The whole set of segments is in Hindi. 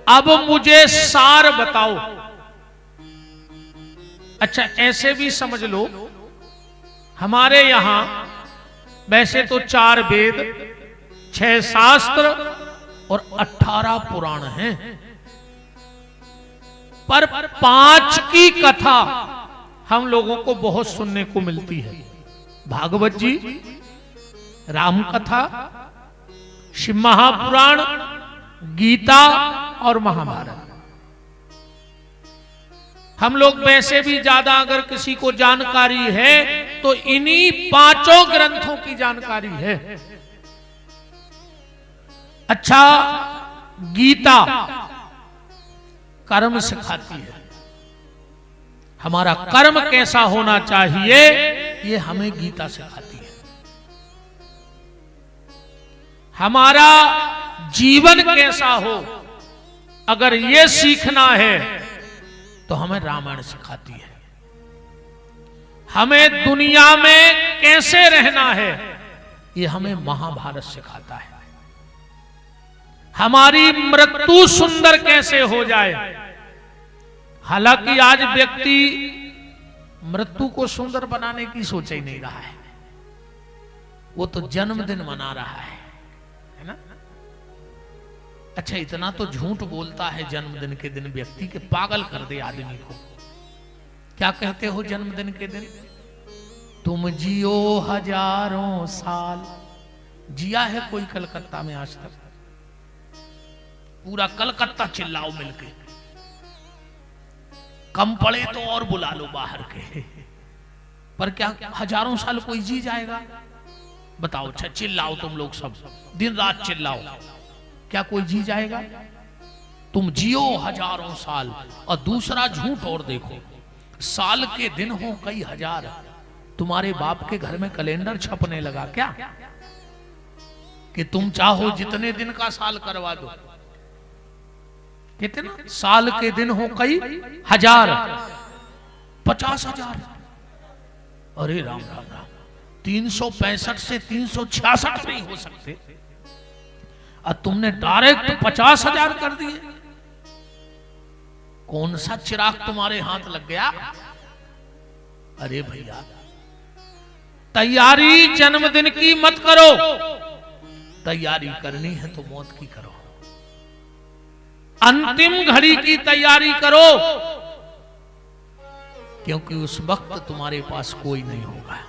अब मुझे सार बताओ। अच्छा, ऐसे भी समझ लो, हमारे यहां वैसे तो 4 वेद, 6 शास्त्र और 18 पुराण हैं, पर 5 की कथा हम लोगों को बहुत सुनने को मिलती है। भागवत जी, राम कथा, शिव महापुराण, गीता और महाभारत। हम लोग वैसे भी ज्यादा अगर किसी को जानकारी है तो इन्हीं 5 ग्रंथों की जानकारी है। अच्छा, गीता कर्म सिखाती है, हमारा कर्म कैसा होना चाहिए ये हमें गीता सिखाती है। हमारा जीवन कैसा हो अगर ये सीखना है तो हमें रामायण सिखाती है। हमें दुनिया में कैसे रहना है ये हमें महाभारत सिखाता है। हमारी मृत्यु सुंदर कैसे हो जाए, हालांकि आज व्यक्ति मृत्यु को सुंदर बनाने की सोच ही नहीं रहा है, वो तो जन्मदिन मना रहा है ना। अच्छा, इतना तो झूठ बोलता है जन्मदिन के दिन व्यक्ति के पागल कर दे आदमी को। क्या कहते हो जन्मदिन के दिन? तुम जियो हजारों साल। जिया है कोई कलकत्ता में आज तक? पूरा कलकत्ता चिल्लाओ मिलके, कम पड़े तो और बुला लो बाहर के। पर क्या हजारों साल कोई जी जाएगा? बताओ। अच्छा, चिल्लाओ तुम लोग सब, दिन रात चिल्लाओ, क्या कोई जी जाएगा? तुम जियो हजारों साल। और दूसरा झूठ और देखो, साल के दिन हो कई हजार। तुम्हारे बाप के घर में कैलेंडर छपने लगा क्या कि तुम चाहो जितने दिन का साल करवा दो? कितना साल के दिन हो कई हजार, 50,000। अरे राम राम राम, 365 से 366 नहीं हो सकते और तुमने डायरेक्ट 50,000 कर दिए। कौन सा चिराग तुम्हारे हाथ लग गया? अरे भैया, तैयारी जन्मदिन की मत करो, तैयारी करनी है तो मौत की करो। अंतिम घड़ी की तैयारी करो, क्योंकि उस वक्त तुम्हारे पास कोई नहीं होगा,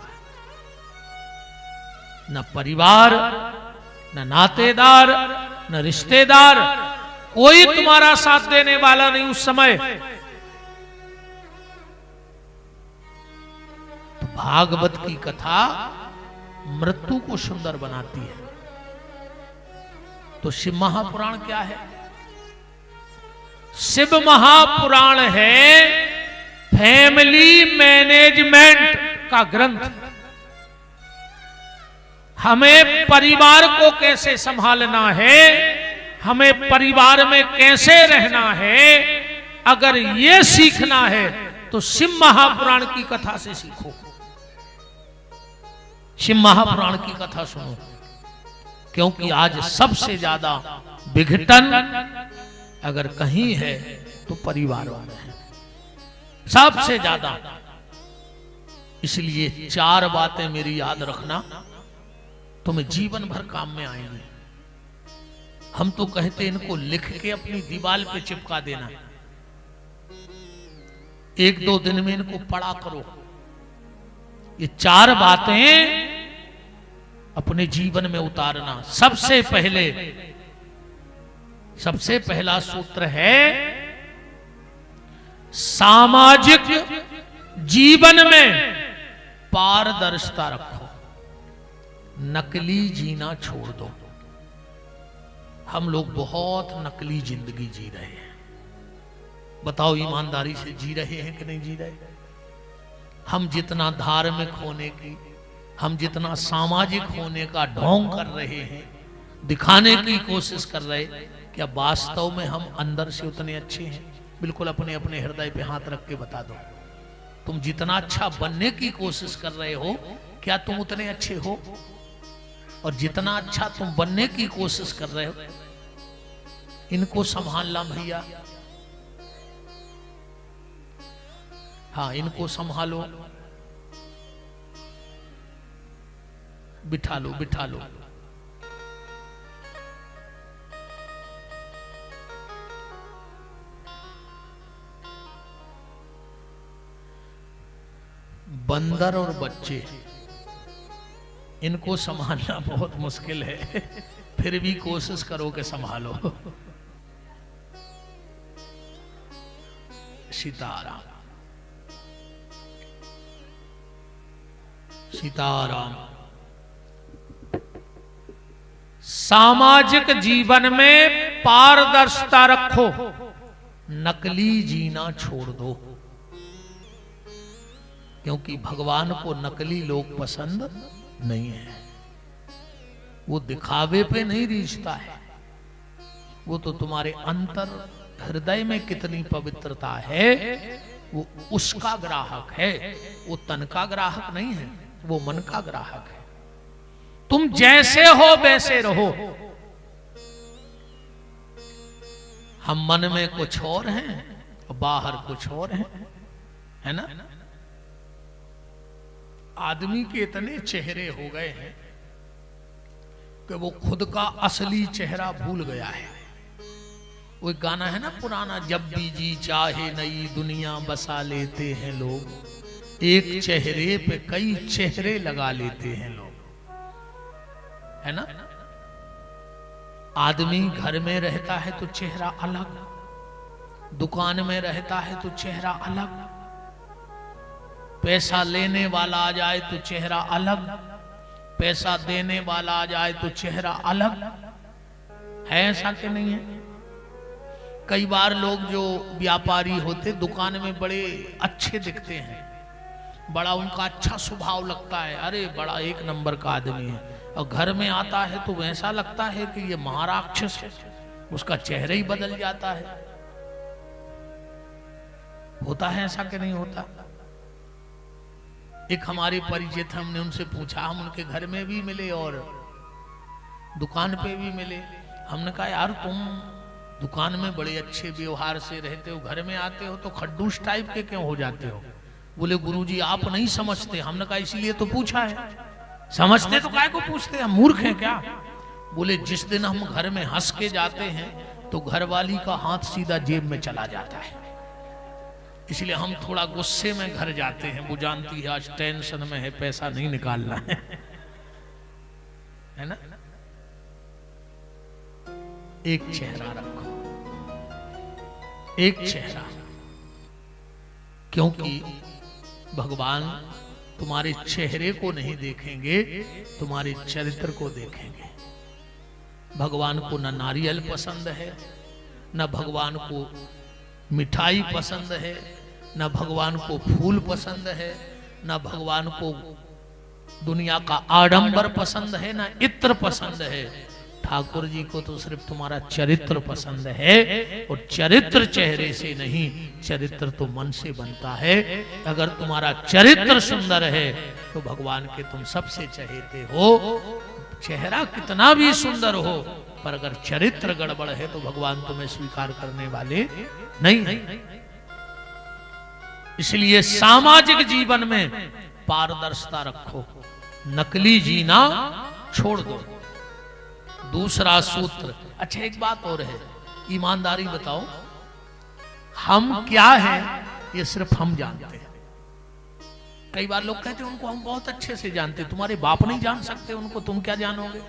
न परिवार, न नातेदार, न रिश्तेदार, कोई तुम्हारा साथ देने वाला नहीं उस समय। तो भागवत की कथा मृत्यु को सुंदर बनाती है। तो शिव महापुराण क्या है? शिव महापुराण है फैमिली मैनेजमेंट का ग्रंथ। हमें परिवार को कैसे संभालना है, हमें परिवार में कैसे रहना है, अगर ये सीखना है तो शिव महापुराण की कथा से सीखो। शिव महापुराण की कथा सुनो, क्योंकि आज सबसे ज्यादा विघटन अगर कहीं है तो परिवारों में है, सबसे ज्यादा। इसलिए 4 बातें मेरी याद रखना, तुम्हें जीवन भर काम में आएंगे। हम तो कहते इनको लिख के अपनी दीवार पे चिपका देना, 1-2 दिन में इनको पढ़ा करो। ये 4 बातें अपने जीवन में उतारना। सबसे पहला सूत्र है, सामाजिक जीवन में पारदर्शिता रखो, नकली जीना छोड़ दो। हम लोग बहुत नकली जिंदगी जी रहे हैं। बताओ, ईमानदारी से जी रहे हैं कि नहीं जी रहे? हम जितना धार्मिक होने की, हम जितना सामाजिक होने का ढोंग कर रहे हैं, दिखाने की कोशिश कर रहे, क्या वास्तव में हम अंदर से उतने अच्छे हैं? बिल्कुल अपने अपने हृदय पे हाथ रख के बता दो, तुम जितना अच्छा बनने की कोशिश कर रहे हो, क्या तुम उतने अच्छे हो? और जितना अच्छा तुम बनने की कोशिश कर रहे हो, इनको संभालना भैया, हाँ इनको संभालो, बिठा लो बिठा लो। बंदर और बच्चे, इनको संभालना बहुत मुश्किल है, फिर भी कोशिश करो कि संभालो। सीताराम सीताराम। सामाजिक जीवन में पारदर्शिता रखो, नकली जीना छोड़ दो, क्योंकि भगवान को नकली लोग पसंद नहीं है। वो दिखावे पे नहीं रीझता है, वो तो तुम्हारे अंतर हृदय में कितनी पवित्रता है वो उसका ग्राहक है। वो तन का ग्राहक नहीं है, वो मन का ग्राहक है। तुम जैसे हो वैसे रहो। हम मन में कुछ और हैं और बाहर कुछ और हैं, है ना। आदमी के इतने चेहरे हो गए हैं कि वो खुद का असली चेहरा भूल गया है। वो गाना है ना पुराना, जब भी जी चाहे नई दुनिया बसा लेते हैं लोग, एक चेहरे पे कई चेहरे लगा लेते हैं लोग, है ना। आदमी घर में रहता है तो चेहरा अलग, दुकान में रहता है तो चेहरा अलग, पैसा लेने वाला आ जाए तो चेहरा अलग, पैसा देने वाला आ जाए तो चेहरा अलग है। ऐसा कि नहीं है। कई बार लोग जो व्यापारी होते दुकान में बड़े अच्छे दिखते हैं, बड़ा उनका अच्छा स्वभाव लगता है, अरे बड़ा एक नंबर का आदमी है, और घर में आता है तो वैसा लगता है कि ये महाराक्षस है, उसका चेहरा ही बदल जाता है। होता है ऐसा कि नहीं होता। एक हमारे परिचित, हमने उनसे पूछा, हम उनके घर में भी मिले और दुकान पे भी मिले। हमने कहा यार तुम दुकान में बड़े अच्छे व्यवहार से रहते हो, घर में आते हो तो खड्डूस टाइप के क्यों हो जाते हो। बोले गुरुजी आप नहीं समझते। हमने कहा इसीलिए तो पूछा है, समझते तो काय को पूछते, हम मूर्ख हैं क्या। बोले जिस दिन हम घर में हंस के जाते हैं तो घरवाली का हाथ सीधा जेब में चला जाता है, इसलिए हम थोड़ा गुस्से में घर जाते हैं। वो जानती है आज टेंशन में है, पैसा नहीं निकालना है ना। एक चेहरा रखो, एक चेहरा, क्योंकि भगवान तुम्हारे चेहरे को नहीं देखेंगे, तुम्हारे चरित्र को देखेंगे। भगवान को न नारियल पसंद है, न भगवान को मिठाई पसंद है, न भगवान को फूल पसंद है, न भगवान को दुनिया का आडंबर पसंद है, न इत्र पसंद है। ठाकुर जी को तो सिर्फ तुम्हारा चरित्र पसंद है, और चरित्र चेहरे से नहीं, चरित्र तो मन से बनता है। अगर तुम्हारा चरित्र सुंदर है तो भगवान के तुम सबसे चहेते हो। चेहरा कितना भी सुंदर हो, पर अगर चरित्र गड़बड़ है तो भगवान तुम्हें स्वीकार करने वाले नहीं। इसलिए सामाजिक जीवन में पारदर्शिता रखो, नकली जीना छोड़ दो। दूसरा सूत्र, अच्छा एक बात और है, ईमानदारी बताओ, हम क्या हैं ये सिर्फ हम जानते हैं। कई बार लोग कहते हैं उनको हम बहुत अच्छे से जानते, तुम्हारे बाप नहीं जान सकते उनको, तुम क्या जानोगे।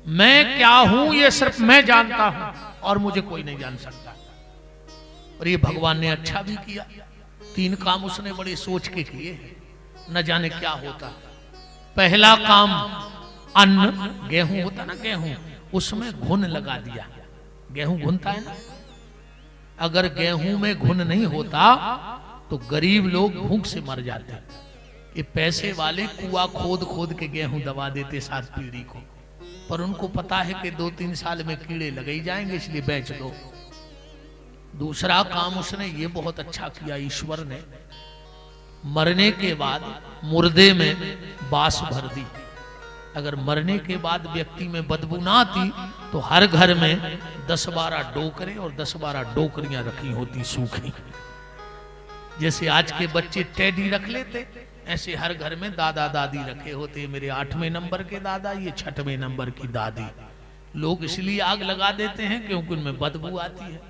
मैं क्या हूं ये सिर्फ मैं जानता हूं और मुझे कोई नहीं जान सकता। और ये भगवान ने अच्छा भी किया, 3 काम उसने बड़े सोच के किए, न जाने क्या होता। पहला काम, अन्न, गेहूं होता ना, गेहूं, उसमें घुन लगा दिया। गेहूं घुनता है ना, अगर गेहूं में घुन नहीं होता तो गरीब लोग भूख से मर जाते। ये पैसे वाले कुआं खोद खोद के गेहूं दबा देते 7 पीढ़ी को, पर उनको पता है कि 2-3 साल में कीड़े लगे ही जाएंगे, इसलिए बेच दो। दूसरा काम उसने ये बहुत अच्छा किया, ईश्वर ने मरने के बाद मुर्दे में बांस भर दी। अगर मरने के बाद व्यक्ति में बदबू ना आती तो हर घर में 10-12 डोकरे और 10-12 डोकरियां रखी होती सूखी। जैसे आज के बच्चे टेडी रख लेते, ऐसे हर घर में दादा दादी रखे होते। मेरे 8वें नंबर के दादा, ये 6वें नंबर की दादी। लोग इसलिए आग लगा देते हैं क्योंकि उनमें बदबू आती है।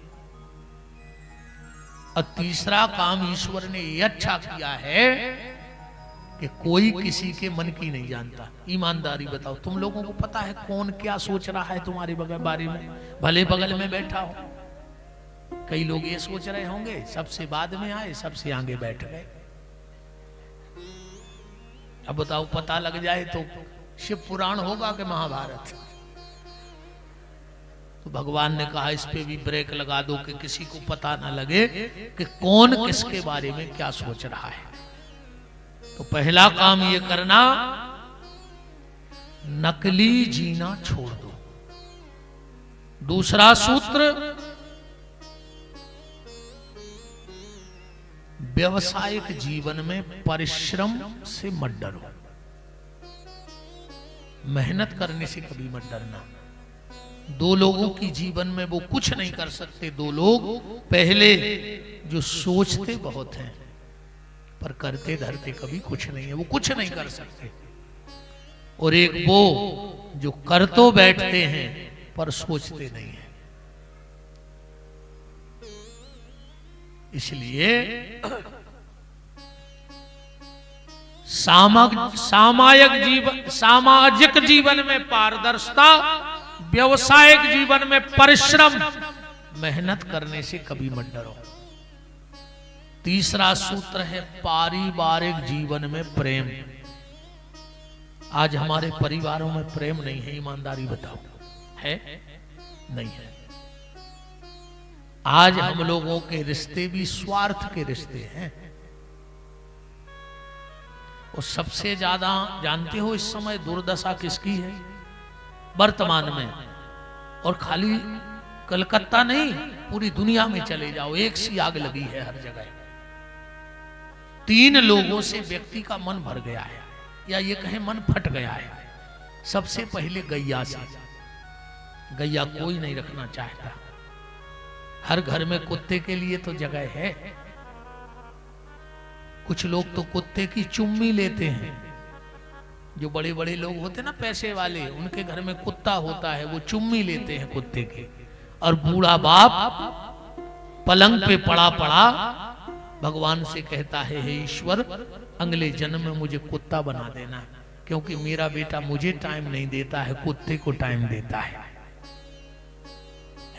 और तीसरा काम ईश्वर ने ये अच्छा किया है कि कोई किसी के मन की नहीं जानता। ईमानदारी बताओ, तुम लोगों को पता है कौन क्या सोच रहा है तुम्हारे बारे में? भले बगल में बैठा हो, कई लोग ये सोच रहे होंगे सबसे बाद में आए, सबसे आगे बैठ गए। अब बताओ, पता लग जाए तो शिव पुराण होगा कि महाभारत? तो भगवान ने कहा इस पे भी ब्रेक लगा दो कि किसी को पता ना लगे कि कौन किसके बारे में क्या सोच रहा है। तो पहला काम ये करना, नकली जीना छोड़ दो। दूसरा सूत्र, व्यवसायिक जीवन में परिश्रम से मत डरो। मेहनत करने से कभी मत डरना। दो लोगों की जीवन में वो कुछ नहीं कर सकते। दो लोग पहले जो सोचते बहुत हैं पर करते धरते कभी कुछ नहीं है, वो कुछ नहीं कर सकते। और एक वो जो कर तो बैठते हैं पर सोचते नहीं है। इसलिए सामाजिक जीवन में पारदर्शिता, व्यवसायिक जीवन में परिश्रम, मेहनत करने से कभी मत डरो। तीसरा सूत्र है पारिवारिक जीवन में प्रेम। आज हमारे परिवारों में प्रेम नहीं है, ईमानदारी बताओ, है? नहीं है। आज हम लोगों के रिश्ते भी स्वार्थ के रिश्ते हैं। और सबसे ज्यादा जानते हो इस समय दुर्दशा किसकी है वर्तमान में? और खाली कलकत्ता नहीं, पूरी दुनिया में चले जाओ, एक सी आग लगी है हर जगह। 3 लोगों से व्यक्ति का मन भर गया है, या ये कहें मन फट गया है। सबसे पहले गैया से। गैया कोई नहीं रखना चाहता। हर घर में कुत्ते के लिए तो जगह है। कुछ लोग तो कुत्ते की चुम्मी लेते हैं। जो बड़े बड़े लोग होते ना, पैसे वाले, उनके घर में कुत्ता होता है, वो चुम्मी लेते हैं कुत्ते के। और बूढ़ा बाप पलंग पे पड़ा पड़ा भगवान से कहता है, हे ईश्वर, अगले जन्म में मुझे कुत्ता बना देना, क्योंकि मेरा बेटा मुझे टाइम नहीं देता है, कुत्ते को टाइम देता है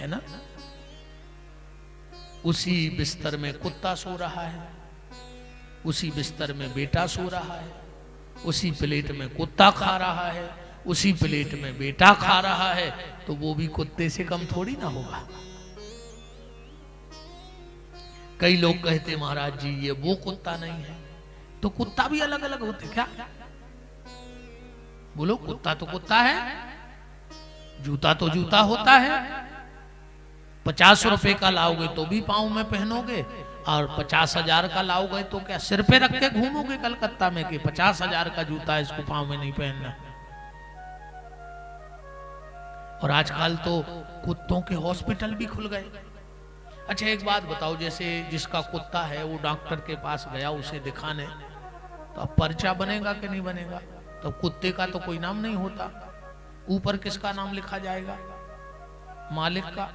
ना? उसी बिस्तर में कुत्ता सो रहा है, उसी बिस्तर में बेटा सो रहा है, उसी प्लेट में कुत्ता खा रहा है, उसी प्लेट में बेटा खा रहा है, तो वो भी कुत्ते से कम थोड़ी ना होगा। कई लोग कहते महाराज जी ये वो कुत्ता नहीं है। तो कुत्ता भी अलग अलग होते क्या? बोलो, कुत्ता तो कुत्ता है, जूता तो जूता होता है। 50 रुपए का लाओगे तो भी पाँव में पहनोगे, और 50,000 का लाओगे तो क्या सिर पे रख के घूमोगे कलकत्ता में कि 50,000 का जूता है, इसको पाँव में नहीं पहनना। और आजकल तो कुत्तों के हॉस्पिटल भी खुल गए। अच्छा एक बात बताओ, जैसे जिसका कुत्ता है वो डॉक्टर के पास गया उसे दिखाने, तो अब पर्चा बनेगा कि नहीं बनेगा? तो कुत्ते का तो कोई नाम नहीं होता। ऊपर किसका नाम लिखा जाएगा? मालिक का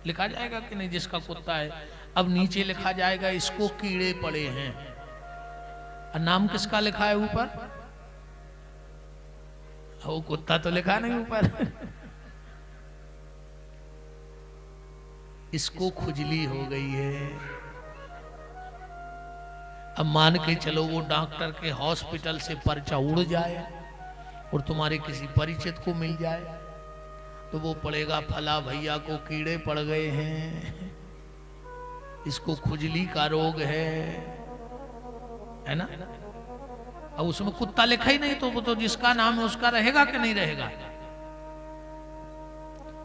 लिखा जाएगा कि नहीं, जिसका कुत्ता है। अब नीचे लिखा जाएगा इसको कीड़े पड़े हैं, और नाम किसका लिखा है ऊपर? वो कुत्ता तो लिखा नहीं ऊपर। इसको खुजली हो गई है। अब मान के चलो वो डॉक्टर के हॉस्पिटल से पर्चा उड़ जाए और तुम्हारे किसी परिचित को मिल जाए, तो वो पड़ेगा फला भैया को कीड़े पड़ गए हैं, इसको खुजली का रोग है ना? अब उसमें कुत्ता लिखा ही नहीं, तो वो तो जिसका नाम है उसका रहेगा कि नहीं रहेगा?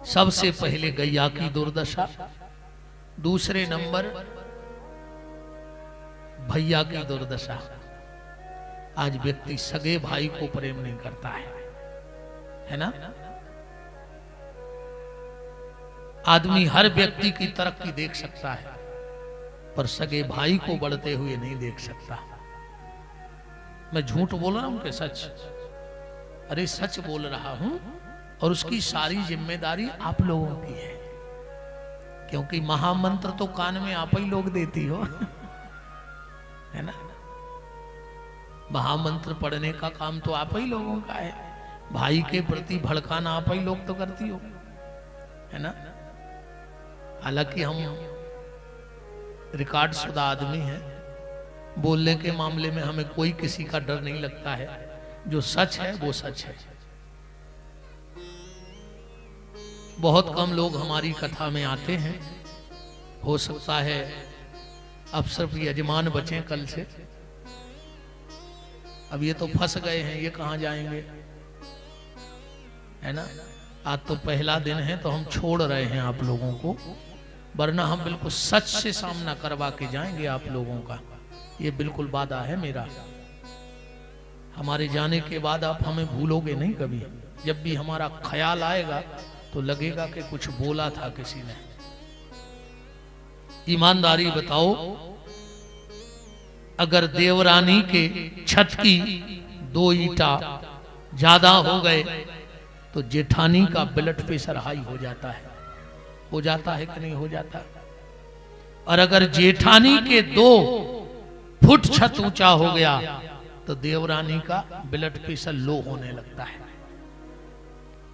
सबसे पहले गैया की दुर्दशा, दूसरे नंबर भैया की दुर्दशा। आज व्यक्ति सगे भाई को प्रेम नहीं करता है, है ना। आदमी हर व्यक्ति की तरक्की देख सकता है, पर सगे भाई को बढ़ते हुए नहीं देख सकता। मैं झूठ बोल रहा हूं कि सच? अरे सच बोल रहा हूं, और उसकी सारी जिम्मेदारी आप लोगों की है, क्योंकि महामंत्र तो कान में आप ही लोग देती हो है ना। महामंत्र पढ़ने का काम तो आप ही लोगों का है, भाई के प्रति भड़काना आप ही लोग तो करती हो, है ना। हालांकि हम रिकॉर्ड शुदा आदमी हैं, बोलने के मामले में हमें कोई किसी का डर नहीं लगता है। जो सच है वो सच है। बहुत कम लोग हमारी कथा में आते हैं, हो सकता है अब सिर्फ यजमान बचे कल से। अब ये तो फंस गए हैं, ये कहां जाएंगे, है ना। आज तो पहला दिन है तो हम छोड़ रहे हैं आप लोगों को, वरना हम बिल्कुल सच से सामना करवा के जाएंगे आप लोगों का। ये बिल्कुल वादा है मेरा। हमारे जाने के बाद आप हमें भूलोगे नहीं कभी। जब भी हमारा ख्याल आएगा तो लगेगा कि कुछ बोला था किसी ने। ईमानदारी बताओ, अगर देवरानी के छत की 2 ईंटा ज्यादा हो गए तो जेठानी का ब्लड प्रेशर हाई हो जाता है। हो जाता है कि नहीं हो जाता? और अगर जेठानी के 2 फुट छत ऊंचा हो गया तो देवरानी का ब्लड प्रेशर लो होने लगता है।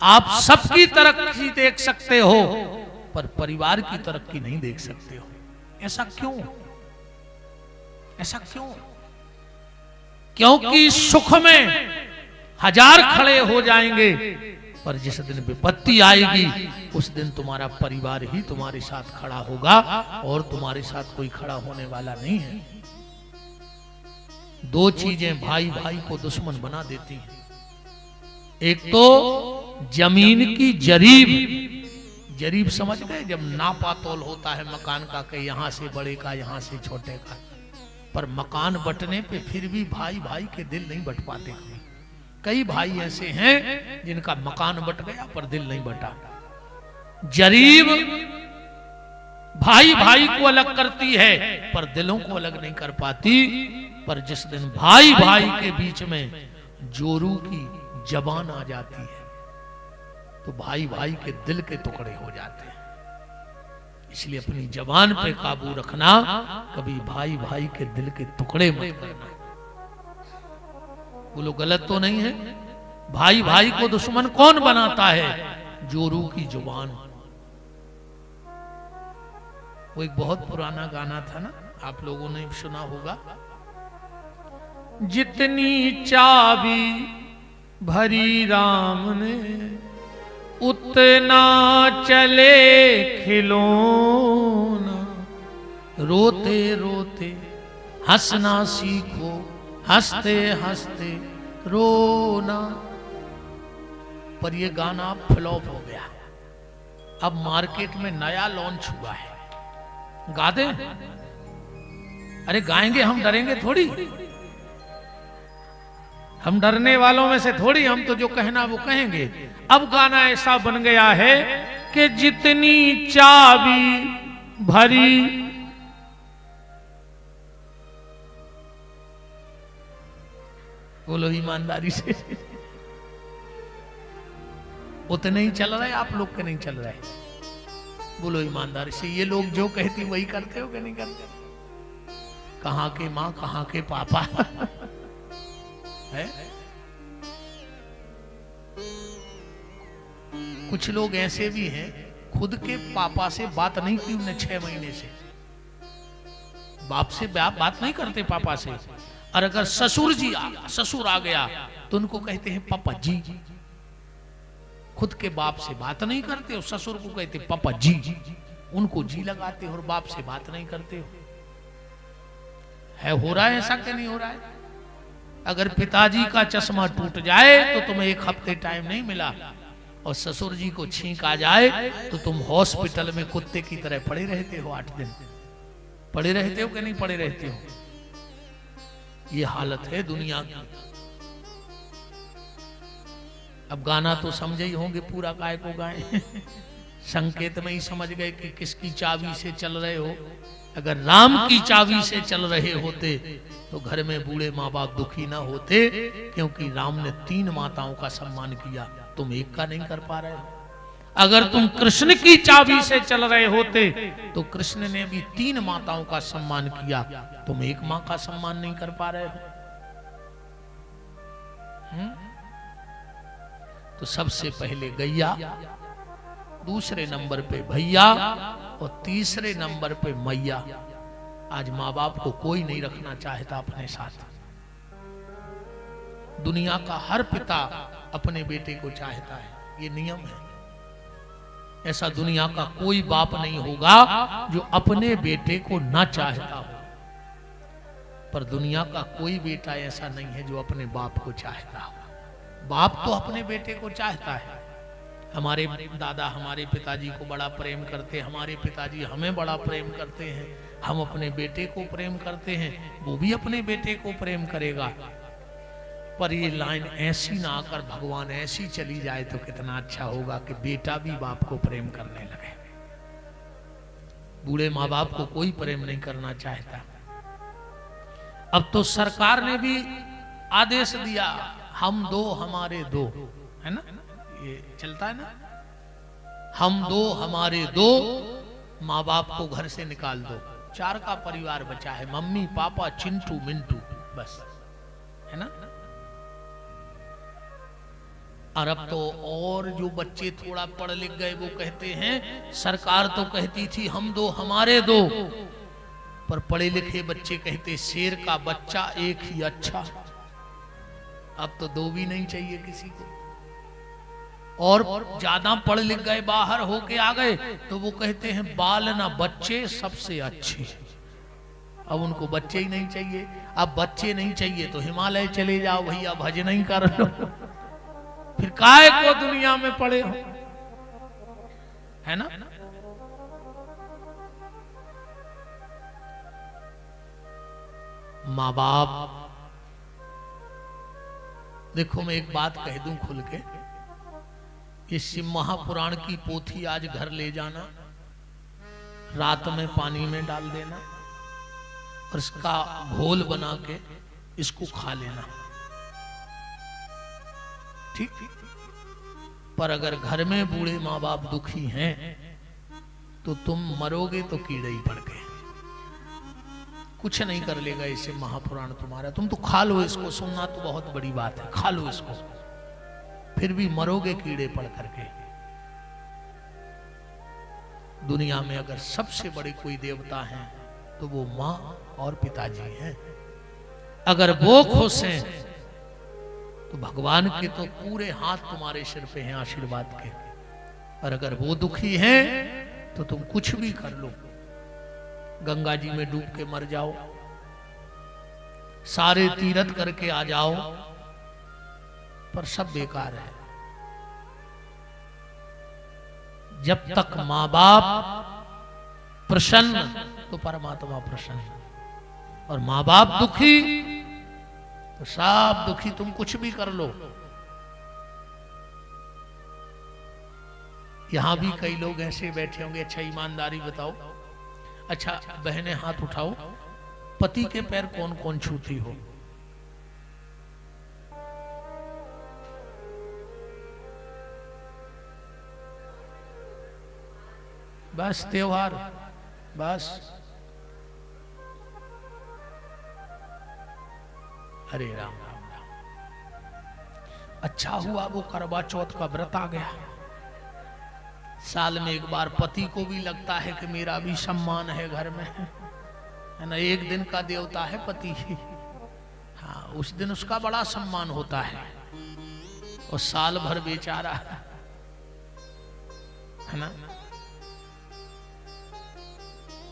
आप सबकी तरक्की देख सकते हो, पर परिवार की तरक्की नहीं देख सकते हो। ऐसा क्यों? ऐसा क्यों? क्योंकि सुख में 1000 खड़े हो जाएंगे, पर जिस दिन विपत्ति आएगी उस दिन तुम्हारा परिवार ही तुम्हारे साथ खड़ा होगा, और तुम्हारे साथ कोई खड़ा होने वाला नहीं है। 2 चीजें भाई भाई को दुश्मन बना देती हैं। एक तो जमीन की जरीब। जरीब समझ गए? जब नापा तोल होता है मकान का, कि यहां से बड़े का, यहां से छोटे का, पर मकान बंटने पे फिर भी भाई भाई के दिल नहीं बंट पाते। कई भाई ऐसे हैं जिनका मकान बंट गया पर दिल नहीं बंटा। जरीब भाई भाई को अलग करती है, पर दिलों को अलग नहीं कर पाती। पर जिस दिन भाई भाई के बीच में जोरू की जबान आ जाती है तो भाई भाई के दिल के टुकड़े हो जाते हैं। इसलिए अपनी जबान पे काबू रखना, कभी भाई भाई के दिल के टुकड़े मत करना। बोलो गलत तो नहीं है? भाई भाई को दुश्मन कौन बनाता है? जोरू की जुबान। वो एक बहुत पुराना गाना था ना, आप लोगों ने सुना होगा। जितनी चाबी भरी राम ने, उतना चले खिलौना। रोते रोते हंसना सीखो, हंसते हंसते रोना। पर ये गाना फ्लॉप हो गया। अब मार्केट में नया लॉन्च हुआ है। गा दें? अरे गाएंगे, हम डरेंगे थोड़ी। हम डरने वालों में से थोड़ी, हम तो जो कहना वो कहेंगे। अब गाना ऐसा बन गया है कि जितनी चाबी भरी, बोलो ईमानदारी से, उतने ही चल रहे, आप लोग के नहीं चल रहे। बोलो ईमानदारी से, ये लोग जो कहती वही करते हो कि नहीं करते? कहां के माँ, कहां के पापा है? कुछ लोग ऐसे भी हैं, खुद के पापा से बात नहीं की उन्हें 6 महीने से। बाप से बात नहीं करते पापा से। और अगर ससुर आ गया तो उनको कहते हैं पापा जी। खुद के बाप से बात नहीं करते हो, ससुर को कहते पापा जी। उनको जी लगाते हो और बाप से बात नहीं करते हो। हो रहा है ऐसा कि नहीं हो रहा है? अगर पिताजी का चश्मा टूट जाए तो तुम्हें 1 हफ्ते टाइम नहीं मिला, और ससुर जी को छींक आ जाए तो तुम हॉस्पिटल में कुत्ते की तरह पड़े रहते हो। 8 दिन पड़े रहते हो कि नहीं पड़े रहते हो? ये हालत है दुनिया की। अब गाना तो समझे ही होंगे, पूरा काय को गाए संकेत में ही समझ गए कि किसकी चाबी से चल रहे हो। अगर राम की चाबी से चल रहे होते तो घर में बूढ़े माँ बाप दुखी ना होते, क्योंकि राम ने 3 माताओं का सम्मान किया, तुम एक का नहीं कर पा रहे हो। अगर तुम कृष्ण की चाबी से चल रहे होते तो कृष्ण ने भी 3 माताओं का सम्मान किया, तुम एक माँ का सम्मान नहीं कर पा रहे हो। तो सबसे पहले गैया, दूसरे नंबर पे भैया और तीसरे नंबर पे मैया। आज माँ बाप को कोई नहीं रखना चाहता अपने साथ। दुनिया का हर पिता अपने बेटे को चाहता है, ये नियम है। ऐसा दुनिया का कोई बाप नहीं होगा जो अपने बेटे को ना चाहता हो, पर दुनिया का कोई बेटा ऐसा नहीं है जो अपने बाप को चाहता हो। बाप तो अपने बेटे को चाहता है। हमारे दादा हमारे पिताजी को बड़ा प्रेम करते हैं, हमारे पिताजी हमें बड़ा प्रेम करते हैं, हम अपने बेटे को प्रेम करते हैं, वो भी अपने बेटे को प्रेम करेगा। पर ये लाइन ऐसी ना आकर भगवान ऐसी चली जाए तो कितना अच्छा होगा कि बेटा भी बाप को प्रेम करने लगे। बूढ़े माँ बाप को कोई प्रेम नहीं करना चाहता। अब तो सरकार ने भी आदेश दिया, हम 2 हमारे 2, है ना, ये चलता है ना, हम 2 हमारे 2, माँ बाप को घर से निकाल दो। 4 का परिवार बचा है, मम्मी पापा चिंटू मिंटू, बस, है ना। और अब तो और जो बच्चे थोड़ा पढ़ लिख गए वो कहते हैं, सरकार तो कहती थी हम 2 हमारे 2, पर पढ़े लिखे बच्चे कहते शेर का बच्चा एक ही अच्छा। अब तो 2 भी नहीं चाहिए किसी को। और ज्यादा पढ़ लिख गए बाहर होके आ गए तो वो कहते हैं बाल ना बच्चे सबसे अच्छे। अब उनको बच्चे ही नहीं चाहिए। अब बच्चे नहीं चाहिए तो हिमालय चले जाओ भैया, भजन ही कर लो। फिर काय को दुनिया में पड़े हो, है ना। माँ बाप, देखो मैं एक बात कह दूं खुल के, ये शिव महापुराण की पोथी आज घर ले जाना, रात में पानी में डाल देना और इसका घोल बना के इसको खा लेना, ठीक। पर अगर घर में बूढ़े माँ बाप दुखी हैं तो तुम मरोगे तो कीड़े ही पड़ गए, कुछ नहीं कर लेगा इसे महापुराण तुम्हारा। तुम तो खा लो इसको, सुनना तो बहुत बड़ी बात है, खा लो इसको, फिर भी मरोगे कीड़े पड़ करके। दुनिया में अगर सबसे बड़े कोई देवता हैं तो वो माँ और पिताजी हैं। अगर वो खुश हैं तो भगवान के तो पूरे हाथ तुम्हारे सिर पे हैं आशीर्वाद के, और अगर वो दुखी हैं तो तुम कुछ भी कर लो, गंगा जी में डूब के मर जाओ, सारे तीर्थ करके आ जाओ, पर सब बेकार है। जब तक माँ बाप प्रसन्न तो परमात्मा प्रसन्न, और माँ बाप दुखी तो सब दुखी, तुम कुछ भी कर लो। यहां भी कई लोग ऐसे बैठे होंगे, अच्छा ईमानदारी बताओ, अच्छा बहनें हाथ उठाओ, पति के पैर कौन कौन छूती हो? बस त्योहार, बस। हरे राम राम राम। अच्छा हुआ वो करवा चौथ का व्रत आ गया। साल में एक बार पति को भी लगता है कि मेरा भी सम्मान है घर में, है ना। एक दिन का देवता है पति ही, हाँ, उस दिन उसका बड़ा सम्मान होता है, और साल भर बेचारा, है ना।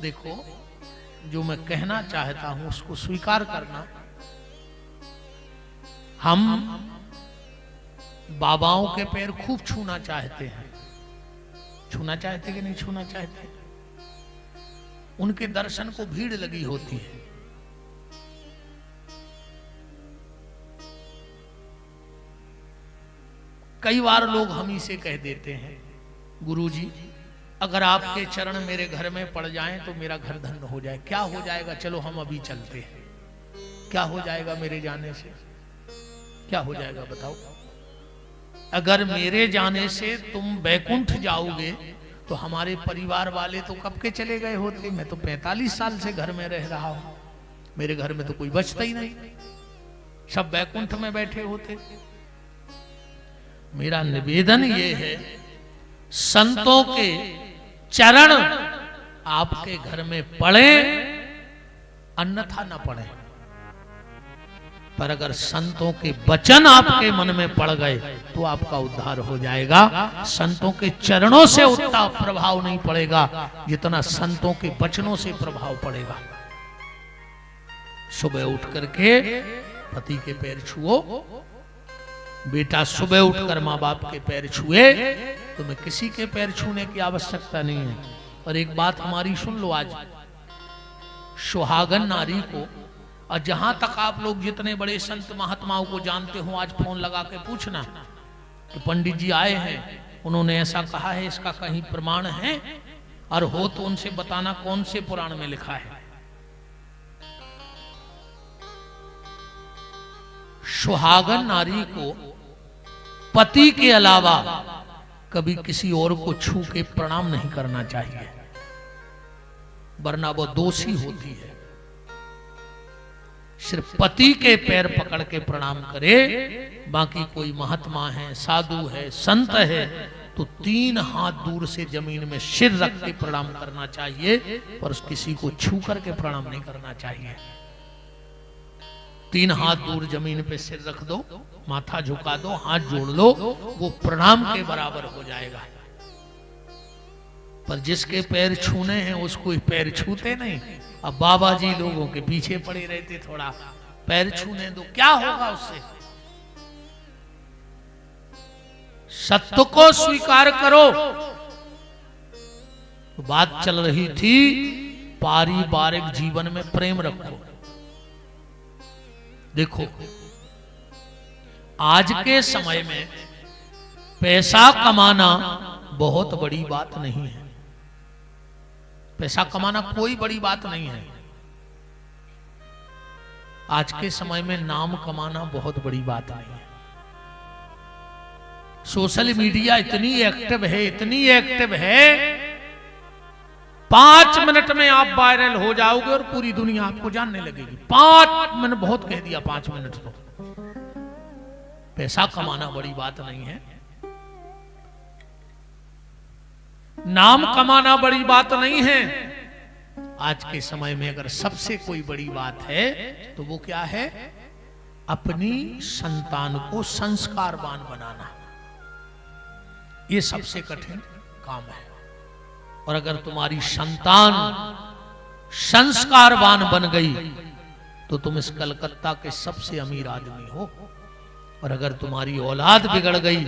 देखो, जो मैं कहना चाहता हूं उसको स्वीकार करना। हम बाबाओं के पैर खूब छूना चाहते हैं, छूना चाहते कि नहीं छूना चाहते? उनके दर्शन को भीड़ लगी होती है। कई बार लोग हम ही से कह देते हैं, गुरुजी अगर आपके चरण मेरे घर में पड़ जाएं तो मेरा घर धन्य हो जाए। क्या हो जाएगा, चलो हम अभी चलते हैं। क्या हो जाएगा मेरे जाने से? क्या हो जाएगा बताओ? अगर मेरे जाने से तुम बैकुंठ जाओगे तो हमारे परिवार वाले तो कब के चले गए होते। मैं तो 45 साल से घर में रह रहा हूं, मेरे घर में तो कोई बचता ही नहीं, सब बैकुंठ में बैठे होते। मेरा निवेदन ये है, संतों के चरण आपके घर में पड़े, अन्यथा न पड़े, पर अगर संतों के वचन आपके मन में पड़ गए तो आपका उद्धार हो जाएगा। संतों के चरणों से उतना प्रभाव नहीं पड़ेगा जितना संतों के वचनों से प्रभाव पड़ेगा। सुबह उठ करके पति के पैर छुओ। बेटा सुबह उठकर माँ बाप के पैर छुए, तुम्हें किसी के पैर छूने की आवश्यकता नहीं है। और एक बात हमारी सुन लो, आज सुहागन नारी को, और जहां तक आप लोग जितने बड़े संत महात्माओं को जानते हो, आज फोन लगा के पूछना कि पंडित जी आए हैं, उन्होंने ऐसा कहा है, इसका कहीं प्रमाण है? और हो तो उनसे बताना कौन से पुराण में लिखा है। सुहागन नारी को पति के अलावा कभी किसी और को छू के प्रणाम नहीं करना चाहिए, वरना वो दोषी होती है। सिर्फ पति के पैर पकड़ के प्रणाम करे, बाकी कोई महात्मा है, साधु है, संत है तो 3 हाथ दूर से जमीन में सिर रख के प्रणाम करना चाहिए, पर किसी को छू करके प्रणाम नहीं करना चाहिए। 3 हाथ दूर जमीन पे सिर रख दो, माथा झुका दो, हाथ जोड़ लो, वो प्रणाम के बराबर हो जाएगा। पर जिसके पैर छूने हैं उसको पैर छूते नहीं। अब बाबा जी लोगों के पीछे पड़े रहते, थोड़ा पैर छूने दो, क्या होगा उससे? सत्य को स्वीकार करो। तो बात चल रही थी पारिवारिक जीवन में प्रेम रखो। देखो आज के समय में पैसा कमाना बहुत बड़ी बात नहीं है। पैसा कमाना कोई बड़ी बात नहीं है। आज के समय में नाम कमाना बहुत बड़ी बात नहीं है। सोशल मीडिया इतनी एक्टिव है, इतनी एक्टिव है, 5 मिनट में आप वायरल हो जाओगे और पूरी दुनिया आपको जानने लगेगी। 5 मिनट बहुत कह दिया, 5 मिनट तो। पैसा कमाना बड़ी बात नहीं है, नाम कमाना बड़ी बात नहीं है। आज के समय में अगर सबसे कोई बड़ी बात है तो वो क्या है? अपनी संतान को संस्कारवान बनाना। ये सबसे कठिन काम है। और अगर तुम्हारी संतान संस्कारवान बन गई तो तुम इस कलकत्ता के सबसे अमीर आदमी हो। और अगर तुम्हारी औलाद बिगड़ गई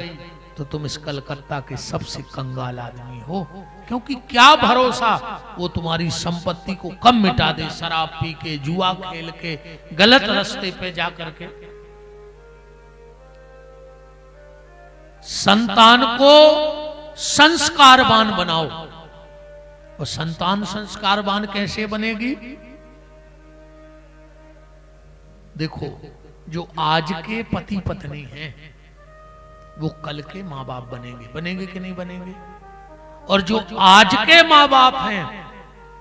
तो तुम इस कलकत्ता के सबसे कंगाल आदमी हो। क्योंकि क्या भरोसा वो तुम्हारी संपत्ति को कब मिटा दे, शराब पी के, जुआ खेल के, गलत रास्ते पे जा करके। संतान को संस्कारवान बनाओ। और संतान संस्कारवान कैसे बनेगी? देखो, जो आज के पति पत्नी हैं वो कल के माँ बाप बनेंगे। बनेंगे कि नहीं बनेंगे? और जो आज के माँ बाप हैं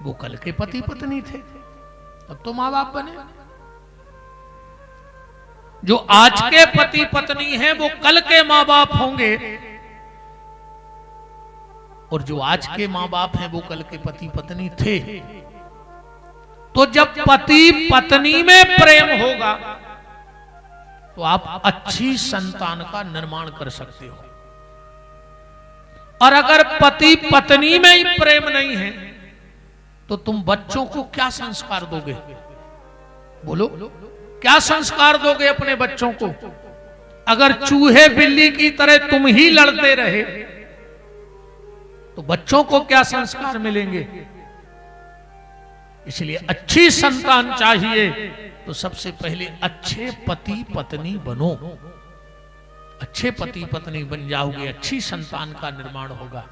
वो कल के पति पत्नी थे, अब तो माँ बाप बने। जो आज के पति पत्नी हैं वो कल के माँ बाप होंगे, और जो आज के माँ बाप हैं वो कल के पति पत्नी थे। तो जब पति पत्नी में प्रेम होगा तो आप अच्छी संतान का निर्माण कर सकते हो। और अगर पति पत्नी में ही प्रेम नहीं है तो तुम बच्चों को क्या संस्कार दोगे? बोलो, क्या संस्कार दोगे अपने बच्चों को? अगर चूहे बिल्ली की तरह तुम ही लड़ते रहे तो बच्चों को क्या संस्कार मिलेंगे? इसलिए अच्छी संतान चाहिए तो सबसे पहले अच्छे पति पत्नी बनो। अच्छे पति पत्नी बन जाओगे, अच्छी संतान का निर्माण होगा।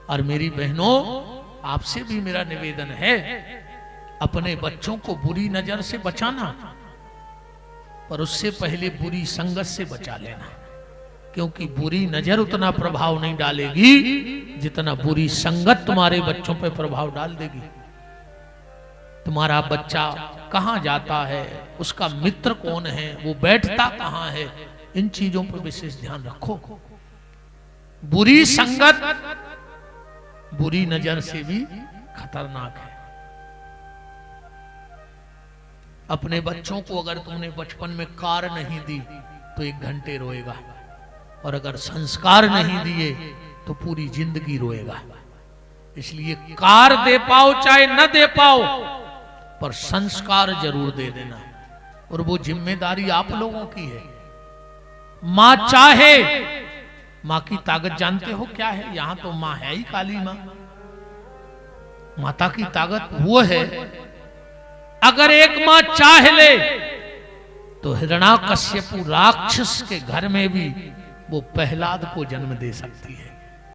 और मेरी बहनों, आपसे भी मेरा निवेदन है, अपने बच्चों को बुरी नजर से बचाना, पर उससे पहले बुरी संगत से बचा लेना, क्योंकि बुरी नजर उतना प्रभाव नहीं डालेगी जितना बुरी संगत तुम्हारे बच्चों पर प्रभाव डाल देगी। तुम्हारा बच्चा कहां जाता है, उसका मित्र कौन है, वो बैठता कहां है, इन चीजों पर विशेष ध्यान रखो। बुरी संगत बुरी नजर से भी खतरनाक है। अपने बच्चों को अगर तुमने बचपन में कार नहीं दी तो 1 घंटे रोएगा, और अगर संस्कार नहीं दिए तो पूरी जिंदगी रोएगा। इसलिए कार दे पाओ चाहे न दे पाओ, पर संस्कार जरूर दे देना, और वो जिम्मेदारी आप लोगों की है। मां चाहे, मां की ताकत जानते हो क्या है? यहां तो मां है ही काली मां। माता की ताकत वो है, अगर एक मां चाह ले तो हिरण्याकश्यपु राक्षस के घर में भी वो प्रहलाद को जन्म दे सकती है।